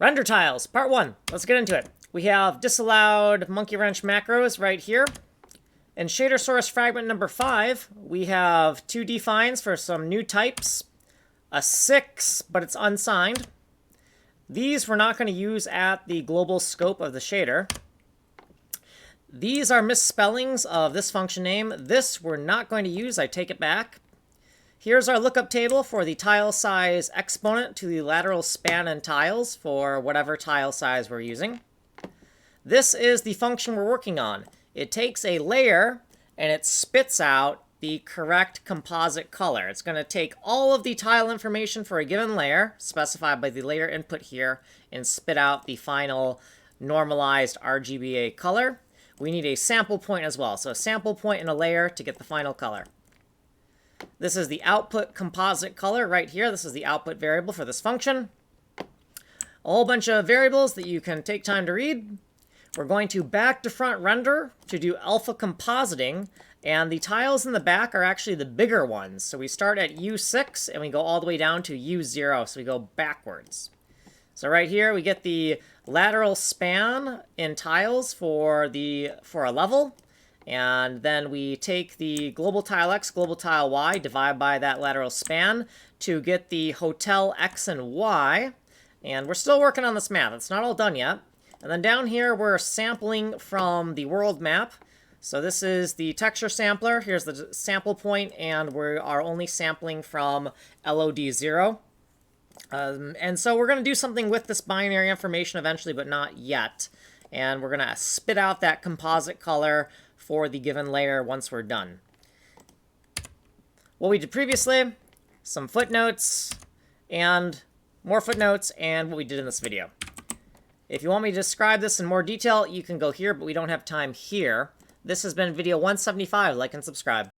Render tiles, part 1. Let's get into it. We have disallowed monkey wrench macros right here. In shader source fragment number 5, we have 2 defines for some new types. A 6, but it's unsigned. These we're not going to use at the global scope of the shader. These are misspellings of this function name. This we're not going to use. I take it back. Here's our lookup table for the tile size exponent to the lateral span in tiles for whatever tile size we're using. This is the function we're working on. It takes a layer and it spits out the correct composite color. It's going to take all of the tile information for a given layer, specified by the layer input here, and spit out the final normalized RGBA color. We need a sample point as well. So a sample point in a layer to get the final color. This is the output composite color right here. This is the output variable for this function. A whole bunch of variables that you can take time to read. We're going to back to front render to do alpha compositing, and the tiles in the back are actually the bigger ones. So we start at U6 and we go all the way down to U0, so we go backwards. So right here we get the lateral span in tiles for a level. And then we take the global tile X, global tile Y, divide by that lateral span to get the hotel X and Y. And we're still working on this math. It's not all done yet. And then down here, we're sampling from the world map. So this is the texture sampler. Here's the sample point, and we are only sampling from LOD0. And so we're going to do something with this binary information eventually, but not yet. And we're going to spit out that composite color for the given layer once we're done. What we did previously, some footnotes, and more footnotes, and what we did in this video. If you want me to describe this in more detail, you can go here, but we don't have time here. This has been video 175. Like and subscribe.